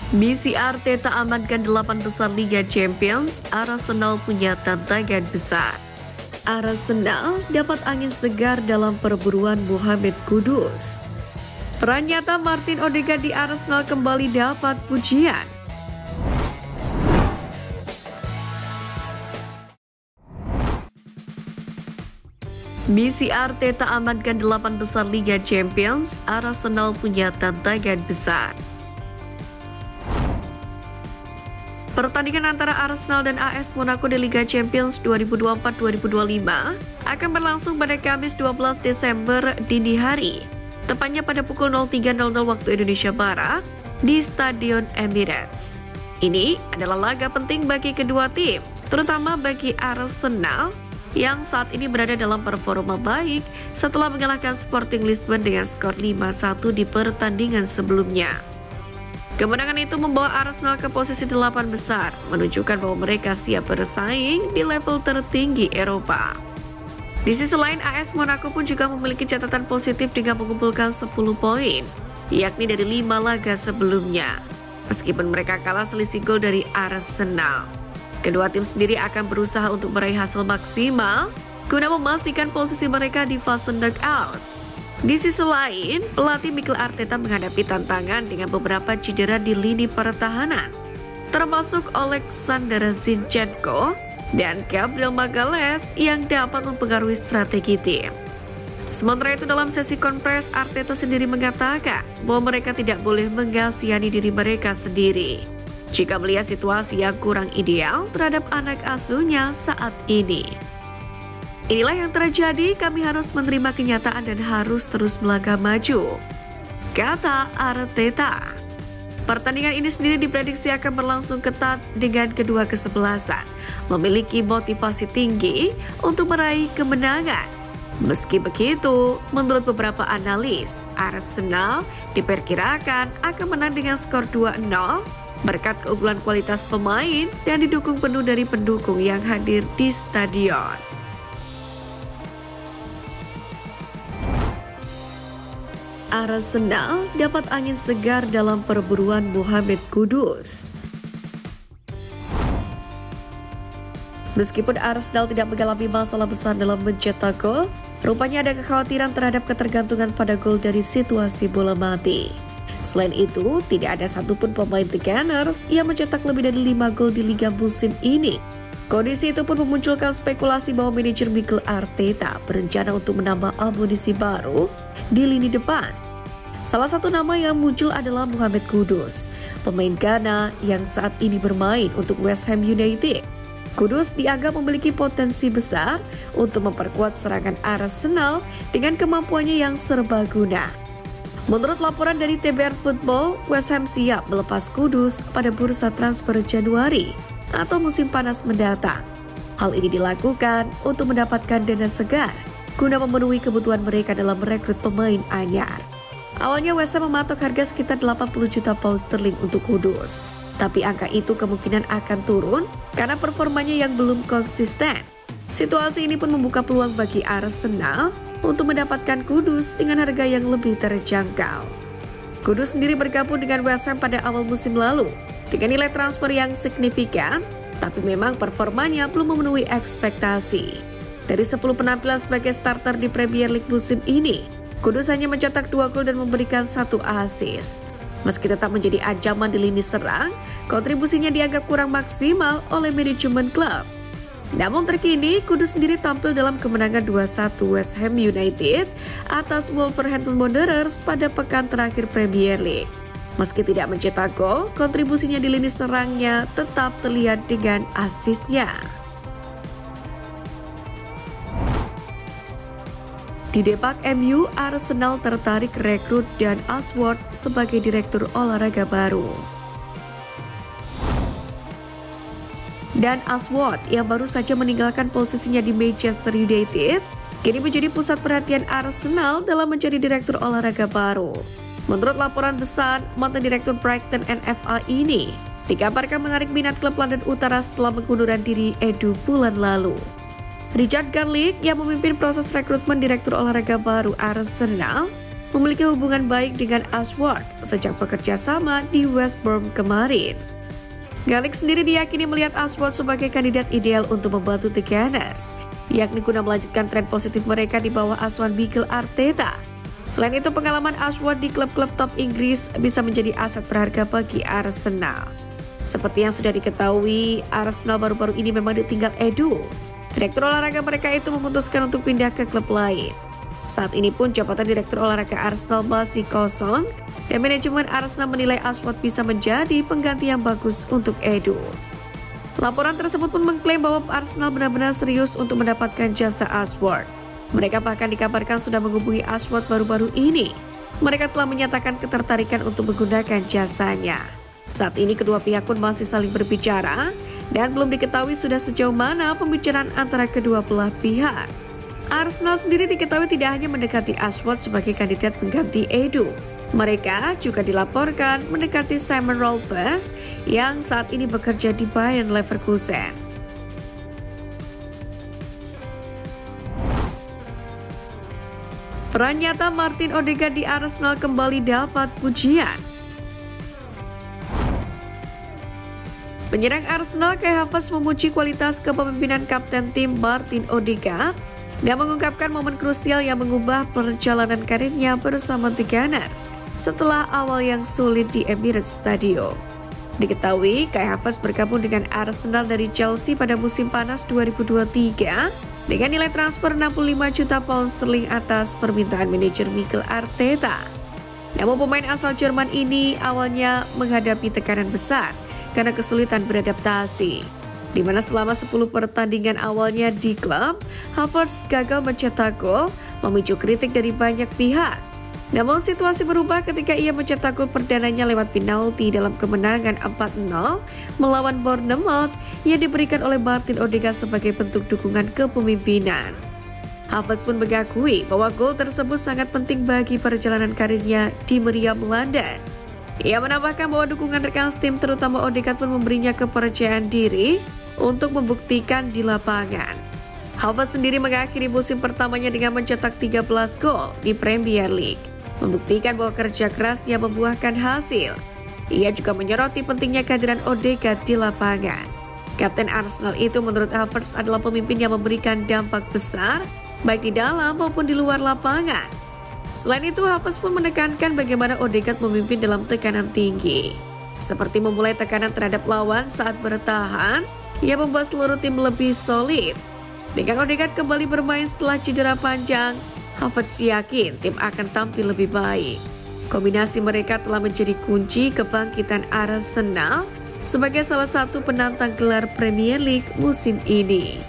Misi Arteta amankan 8 besar Liga Champions, Arsenal punya tantangan besar. Arsenal dapat angin segar dalam perburuan Mohamed Kudus. Peran nyata Martin Odegaard di Arsenal kembali dapat pujian. Misi Arteta amankan 8 besar Liga Champions, Arsenal punya tantangan besar. Pertandingan antara Arsenal dan AS Monaco di Liga Champions 2024-2025 akan berlangsung pada Kamis 12 Desember dini hari, tepatnya pada pukul 03.00 waktu Indonesia Barat di Stadion Emirates. Ini adalah laga penting bagi kedua tim, terutama bagi Arsenal yang saat ini berada dalam performa baik setelah mengalahkan Sporting Lisbon dengan skor 5-1 di pertandingan sebelumnya. Kemenangan itu membawa Arsenal ke posisi 8 besar, menunjukkan bahwa mereka siap bersaing di level tertinggi Eropa. Di sisi lain, AS Monaco pun juga memiliki catatan positif dengan mengumpulkan 10 poin, yakni dari 5 laga sebelumnya. Meskipun mereka kalah selisih gol dari Arsenal, kedua tim sendiri akan berusaha untuk meraih hasil maksimal guna memastikan posisi mereka di fase knockout. Di sisi lain, pelatih Mikel Arteta menghadapi tantangan dengan beberapa cedera di lini pertahanan, termasuk Alexander Zinchenko dan Gabriel Magalhaes yang dapat mempengaruhi strategi tim. Sementara itu, dalam sesi konferensi, Arteta sendiri mengatakan bahwa mereka tidak boleh mengasihani diri mereka sendiri jika melihat situasi yang kurang ideal terhadap anak asuhnya saat ini. Inilah yang terjadi, kami harus menerima kenyataan dan harus terus melangkah maju, kata Arteta. Pertandingan ini sendiri diprediksi akan berlangsung ketat dengan kedua kesebelasan memiliki motivasi tinggi untuk meraih kemenangan. Meski begitu, menurut beberapa analis, Arsenal diperkirakan akan menang dengan skor 2-0 berkat keunggulan kualitas pemain dan didukung penuh dari pendukung yang hadir di stadion. Arsenal dapat angin segar dalam perburuan Mohamed Kudus. Meskipun Arsenal tidak mengalami masalah besar dalam mencetak gol, rupanya ada kekhawatiran terhadap ketergantungan pada gol dari situasi bola mati. Selain itu, tidak ada satupun pemain The Gunners yang mencetak lebih dari 5 gol di liga musim ini. Kondisi itu pun memunculkan spekulasi bahwa manajer Mikel Arteta berencana untuk menambah amunisi baru di lini depan. Salah satu nama yang muncul adalah Mohamed Kudus, pemain Ghana yang saat ini bermain untuk West Ham United. Kudus dianggap memiliki potensi besar untuk memperkuat serangan Arsenal dengan kemampuannya yang serbaguna. Menurut laporan dari TBR Football, West Ham siap melepas Kudus pada bursa transfer Januari atau musim panas mendatang. Hal ini dilakukan untuk mendapatkan dana segar guna memenuhi kebutuhan mereka dalam merekrut pemain anyar. Awalnya West Ham mematok harga sekitar 80 juta pound sterling untuk Kudus, tapi angka itu kemungkinan akan turun karena performanya yang belum konsisten. Situasi ini pun membuka peluang bagi Arsenal untuk mendapatkan Kudus dengan harga yang lebih terjangkau. Kudus sendiri bergabung dengan West Ham pada awal musim lalu dengan nilai transfer yang signifikan, tapi memang performanya belum memenuhi ekspektasi. Dari 10 penampilan sebagai starter di Premier League musim ini, Kudus hanya mencetak 2 gol dan memberikan 1 assist. Meski tetap menjadi ancaman di lini serang, kontribusinya dianggap kurang maksimal oleh manajemen klub. Namun terkini, Kudus sendiri tampil dalam kemenangan 2-1 West Ham United atas Wolverhampton Wanderers pada pekan terakhir Premier League. Meski tidak mencetak gol, kontribusinya di lini serangnya tetap terlihat dengan asisnya. Di Depak MU, Arsenal tertarik rekrut Dan Ashworth sebagai direktur olahraga baru. Dan Ashworth yang baru saja meninggalkan posisinya di Manchester United, kini menjadi pusat perhatian Arsenal dalam mencari direktur olahraga baru. Menurut laporan The Sun, mantan direktur Brighton and FA ini dikabarkan menarik minat klub London Utara setelah pengunduran diri Edu bulan lalu. Richard Garlick yang memimpin proses rekrutmen direktur olahraga baru Arsenal memiliki hubungan baik dengan Ashworth sejak bekerja sama di West Brom kemarin. Galik sendiri diyakini melihat Ashworth sebagai kandidat ideal untuk membantu The Gunners, yakni guna melanjutkan tren positif mereka di bawah asuhan Mikel Arteta. Selain itu, pengalaman Ashworth di klub-klub top Inggris bisa menjadi aset berharga bagi Arsenal. Seperti yang sudah diketahui, Arsenal baru-baru ini memang ditinggal Edu. Direktur olahraga mereka itu memutuskan untuk pindah ke klub lain. Saat ini pun jabatan Direktur Olahraga Arsenal masih kosong, dan manajemen Arsenal menilai Ashworth bisa menjadi pengganti yang bagus untuk Edu. Laporan tersebut pun mengklaim bahwa Arsenal benar-benar serius untuk mendapatkan jasa Ashworth. Mereka bahkan dikabarkan sudah menghubungi Ashworth baru-baru ini. Mereka telah menyatakan ketertarikan untuk menggunakan jasanya. Saat ini kedua pihak pun masih saling berbicara, dan belum diketahui sudah sejauh mana pembicaraan antara kedua belah pihak. Arsenal sendiri diketahui tidak hanya mendekati Ashworth sebagai kandidat pengganti Edu. Mereka juga dilaporkan mendekati Simon Rolfes yang saat ini bekerja di Bayer Leverkusen. Peran nyata Martin Odegaard di Arsenal kembali dapat pujian. Penyerang Arsenal Kai Havertz memuji kualitas kepemimpinan kapten tim Martin Odegaard dan mengungkapkan momen krusial yang mengubah perjalanan karirnya bersama The Gunners setelah awal yang sulit di Emirates Stadium. Diketahui, Kai Havertz bergabung dengan Arsenal dari Chelsea pada musim panas 2023 dengan nilai transfer 65 juta pound sterling atas permintaan manajer Mikel Arteta. Namun pemain asal Jerman ini awalnya menghadapi tekanan besar karena kesulitan beradaptasi, di mana selama 10 pertandingan awalnya di klub, Havertz gagal mencetak gol, memicu kritik dari banyak pihak. Namun situasi berubah ketika ia mencetak gol perdananya lewat penalti dalam kemenangan 4-0 melawan Bournemouth yang diberikan oleh Martin Odegaard sebagai bentuk dukungan kepemimpinan. Havertz pun mengakui bahwa gol tersebut sangat penting bagi perjalanan karirnya di meriam London. Ia menambahkan bahwa dukungan rekan tim terutama Odegaard pun memberinya kepercayaan diri untuk membuktikan di lapangan. Havertz sendiri mengakhiri musim pertamanya dengan mencetak 13 gol di Premier League, membuktikan bahwa kerja kerasnya membuahkan hasil. Ia juga menyoroti pentingnya kehadiran Odegaard di lapangan. Kapten Arsenal itu menurut Havertz adalah pemimpin yang memberikan dampak besar baik di dalam maupun di luar lapangan. Selain itu, Havertz pun menekankan bagaimana Odegaard memimpin dalam tekanan tinggi, seperti memulai tekanan terhadap lawan saat bertahan. Ia membuat seluruh tim lebih solid. Dengan Odegaard kembali bermain setelah cedera panjang, Havertz yakin tim akan tampil lebih baik. Kombinasi mereka telah menjadi kunci kebangkitan Arsenal sebagai salah satu penantang gelar Premier League musim ini.